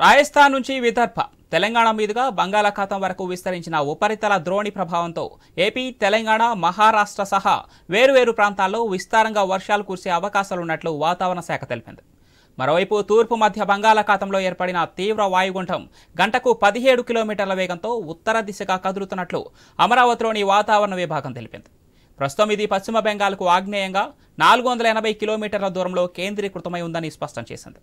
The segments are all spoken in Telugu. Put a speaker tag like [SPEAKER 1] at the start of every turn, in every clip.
[SPEAKER 1] రాజస్థాన్ నుంచి విదర్భ తెలంగాణ మీదుగా బంగాళాఖాతం వరకు విస్తరించిన ఉపరితల ద్రోణి ప్రభావంతో ఏపీ, తెలంగాణ, మహారాష్ట్ర సహా వేర్వేరు ప్రాంతాల్లో విస్తారంగా వర్షాలు కురిసే అవకాశాలున్నట్లు వాతావరణ శాఖ తెలిపింది. మరోవైపు తూర్పు మధ్య బంగాళాఖాతంలో ఏర్పడిన తీవ్ర వాయుగుండం గంటకు 17 కిలోమీటర్ల వేగంతో ఉత్తర దిశగా కదులుతున్నట్లు అమరావతిలోని వాతావరణ విభాగం తెలిపింది. ప్రస్తుతం ఇది పశ్చిమ బెంగాల్కు ఆగ్నేయంగా 480 కిలోమీటర్ల దూరంలో కేంద్రీకృతమై ఉందని స్పష్టం చేసింది.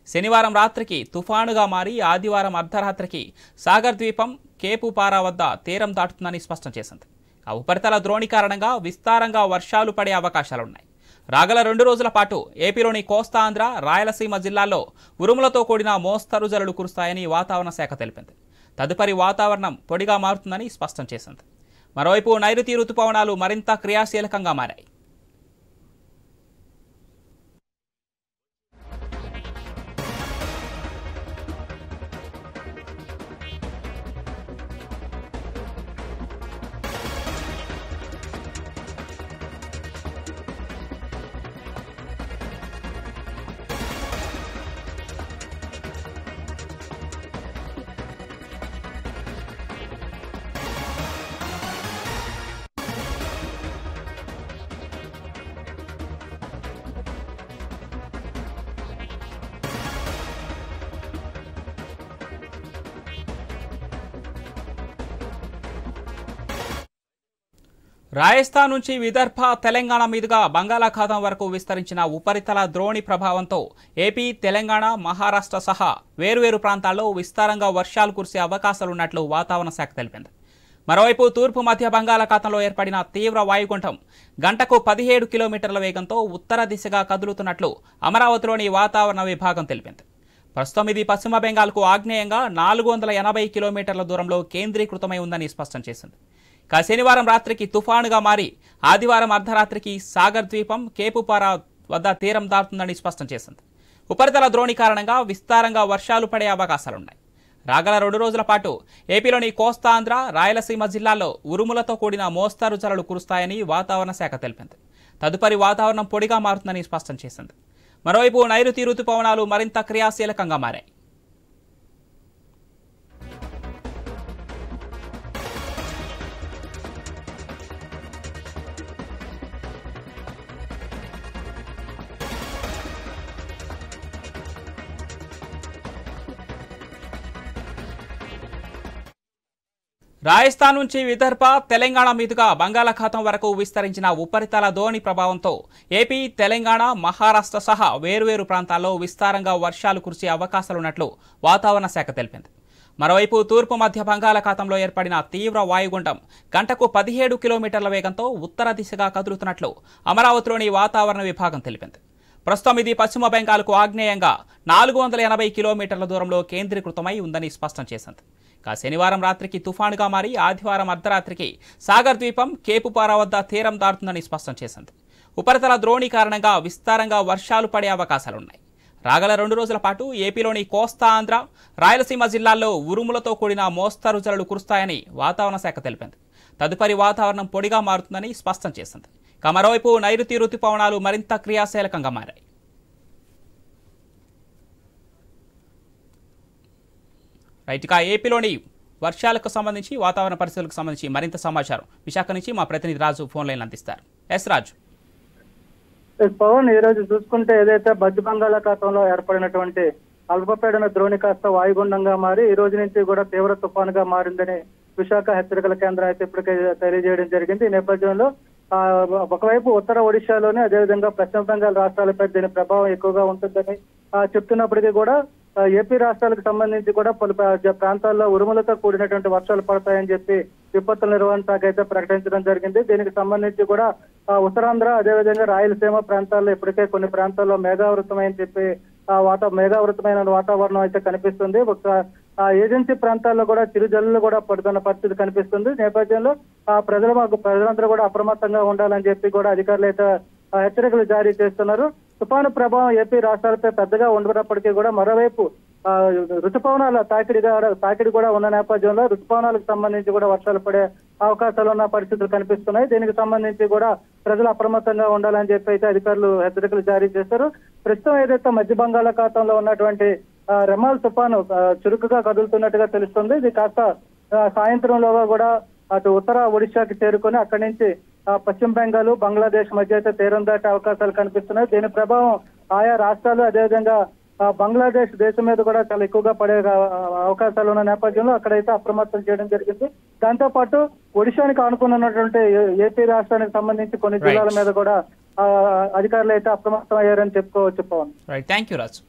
[SPEAKER 1] శనివారం రాత్రికి తుఫానుగా మారి ఆదివారం అర్ధరాత్రికి సాగర్ ద్వీపం కేపుపారా వద్ద తీరం దాటుతుందని స్పష్టం చేసింది. ఆ ఉపరితల ద్రోణి కారణంగా విస్తారంగా వర్షాలు పడే అవకాశాలున్నాయి. రాగల 2 రోజుల పాటు ఏపీలోని కోస్తాంధ్ర, రాయలసీమ జిల్లాల్లో ఉరుములతో కూడిన మోస్తరు జల్లులు కురుస్తాయని వాతావరణ శాఖ తెలిపింది. తదుపరి వాతావరణం పొడిగా మారుతుందని స్పష్టం చేసింది. మరోవైపు నైరుతి రుతుపవనాలు మరింత క్రియాశీలకంగా మారాయి. రాజస్థాన్ నుంచి విదర్భ, తెలంగాణ మీదుగా బంగాళాఖాతం వరకు విస్తరించిన ఉపరితల ద్రోణి ప్రభావంతో ఏపీ, తెలంగాణ, మహారాష్ట్ర సహా వేర్వేరు ప్రాంతాల్లో విస్తారంగా వర్షాలు కురిసే అవకాశాలున్నట్లు వాతావరణ శాఖ తెలిపింది. మరోవైపు తూర్పు మధ్య బంగాళాఖాతంలో ఏర్పడిన తీవ్ర వాయుగుండం గంటకు 17 కిలోమీటర్ల వేగంతో ఉత్తర దిశగా కదులుతున్నట్లు అమరావతిలోని వాతావరణ విభాగం తెలిపింది. ప్రస్తుతం ఇది పశ్చిమ బెంగాల్కు ఆగ్నేయంగా 480 కిలోమీటర్ల దూరంలో కేంద్రీకృతమై ఉందని స్పష్టం చేసింది. శనివారం రాత్రికి తుఫానుగా మారి ఆదివారం అర్ధరాత్రికి సాగర్ ద్వీపం కేపుపారా వద్ద తీరం దాటుతుందని స్పష్టం చేసింది. ఉపరితల ద్రోణి కారణంగా విస్తారంగా వర్షాలు పడే అవకాశాలున్నాయి. రాగల 2 రోజుల పాటు ఏపీలోని కోస్తాంధ్ర, రాయలసీమ జిల్లాల్లో ఉరుములతో కూడిన మోస్తరు జల్లులు కురుస్తాయని వాతావరణ శాఖ తెలిపింది. తదుపరి వాతావరణం పొడిగా మారుతుందని స్పష్టం చేసింది. మరోవైపు నైరుతి రుతుపవనాలు మరింత క్రియాశీలకంగా మారాయి. రాజస్థాన్ నుంచి విదర్భ, తెలంగాణ మీదుగా బంగాళాఖాతం వరకు విస్తరించిన ఉపరితల ద్రోణి ప్రభావంతో ఏపీ, తెలంగాణ, మహారాష్ట్ర సహా వేర్వేరు ప్రాంతాల్లో విస్తారంగా వర్షాలు కురిసే అవకాశాలున్నట్లు వాతావరణ శాఖ తెలిపింది. మరోవైపు తూర్పు మధ్య బంగాళాఖాతంలో ఏర్పడిన తీవ్ర వాయుగుండం గంటకు 17 కిలోమీటర్ల వేగంతో ఉత్తర దిశగా కదులుతున్నట్లు అమరావతిలోని వాతావరణ విభాగం తెలిపింది. ప్రస్తుతం ఇది పశ్చిమ బెంగాల్కు ఆగ్నేయంగా 480 కిలోమీటర్ల దూరంలో కేంద్రీకృతమై ఉందని స్పష్టం చేసింది. శనివారం రాత్రికి తుఫానుగా మారి ఆదివారం అర్ధరాత్రికి సాగర్ ద్వీపం కేపుపారా వద్ద తీరం దాటుతుందని స్పష్టం చేసింది. ఉపరితల ద్రోణి కారణంగా విస్తారంగా వర్షాలు పడే అవకాశాలున్నాయి. రాగల 2 రోజుల పాటు ఏపీలోని కోస్తాంధ్ర, రాయలసీమ జిల్లాల్లో ఉరుములతో కూడిన మోస్తరు జల్లులు కురుస్తాయని వాతావరణ శాఖ తెలిపింది. తదుపరి వాతావరణం పొడిగా మారుతుందని స్పష్టం చేసింది. మరోవైపు నైరుతి రుతుపవనాలు మరింత క్రియాశీలకంగా మారాయి. రైట్గా ఏపీలోని వర్షాలకు సంబంధించి, వాతావరణ పరిస్థితులకు సంబంధించి మరింత సమాచారం విశాఖ నుంచి మా ప్రతినిధి రాజు ఫోన్ లైన్ అందిస్తారు. రాజు.
[SPEAKER 2] పవన్, ఈ రోజు చూసుకుంటే ఏదైతే మధ్య బంగాళాఖాతంలో ఏర్పడినటువంటి అల్పపీడన ద్రోణి కాస్త వాయుగుండంగా మారి ఈ రోజు నుంచి కూడా తీవ్ర తుఫానుగా మారిందని విశాఖ హెచ్చరికల కేంద్రం అయితే ఇప్పటికే తెలియజేయడం జరిగింది. ఈ నేపథ్యంలో ఒకవైపు ఉత్తర ఒడిశాలోనే, అదేవిధంగా పశ్చిమ బెంగాల్ రాష్ట్రాలపై దీని ప్రభావం ఎక్కువగా ఉంటుందని చెప్తున్నప్పటికీ కూడా ఏపీ రాష్ట్రాలకు సంబంధించి కూడా పలు ప్రాంతాల్లో ఉరుములతో కూడినటువంటి వర్షాలు పడతాయని చెప్పి విపత్తుల నిర్వహణ శాఖ అయితే ప్రకటించడం జరిగింది. దీనికి సంబంధించి కూడా ఉత్తరాంధ్ర, అదేవిధంగా రాయలసీమ ప్రాంతాల్లో ఇప్పటికే కొన్ని ప్రాంతాల్లో మేఘావృతమని చెప్పి మేఘావృతమైన వాతావరణం అయితే కనిపిస్తుంది. ఏజెన్సీ ప్రాంతాల్లో కూడా చిరుజల్లులు కూడా పడుతున్న పరిస్థితి కనిపిస్తుంది. నేపథ్యంలో ప్రజలందరూ కూడా అప్రమత్తంగా ఉండాలని చెప్పి కూడా అధికారులు అయితే హెచ్చరికలు జారీ చేస్తున్నారు. తుఫాను ప్రభావం ఏపీ రాష్ట్రాలపై పెద్దగా ఉండనప్పటికీ కూడా మరోవైపు ఋతుపవనాల తాకిడి కూడా ఉన్న నేపథ్యంలో ఋతుపవనాలకు సంబంధించి కూడా వర్షాలు పడే అవకాశాలు ఉన్న పరిస్థితులు కనిపిస్తున్నాయి. దీనికి సంబంధించి కూడా ప్రజలు అప్రమత్తంగా ఉండాలని చెప్పి అయితే అధికారులు హెచ్చరికలు జారీ చేశారు. ప్రస్తుతం ఏదైతే మధ్య బంగాళాఖాతంలో ఉన్నటువంటి రెమాల్ తుఫాను చురుకుగా కదులుతున్నట్టుగా తెలుస్తుంది. ఇది కాస్త సాయంత్రంలోగా కూడా అటు ఉత్తర ఒడిశాకి చేరుకొని అక్కడి నుంచి పశ్చిమ బెంగాల్ బంగ్లాదేశ్ మధ్య అయితే తీరం దాటే అవకాశాలు కనిపిస్తున్నాయి. దీని ప్రభావం ఆయా రాష్ట్రాలు అదేవిధంగా బంగ్లాదేశ్ దేశం మీద కూడా చాలా ఎక్కువగా పడే అవకాశాలు ఉన్న నేపథ్యంలో అక్కడైతే అప్రమత్తం చేయడం జరిగింది. దాంతో పాటు ఒడిశానికి ఆనుకున్నటువంటి ఏపీ రాష్ట్రానికి సంబంధించి కొన్ని జిల్లాల మీద కూడా అధికారులు అయితే అప్రమత్తం అయ్యారని చెప్పుకోవచ్చు. Pavan,
[SPEAKER 1] right, thank you Raju.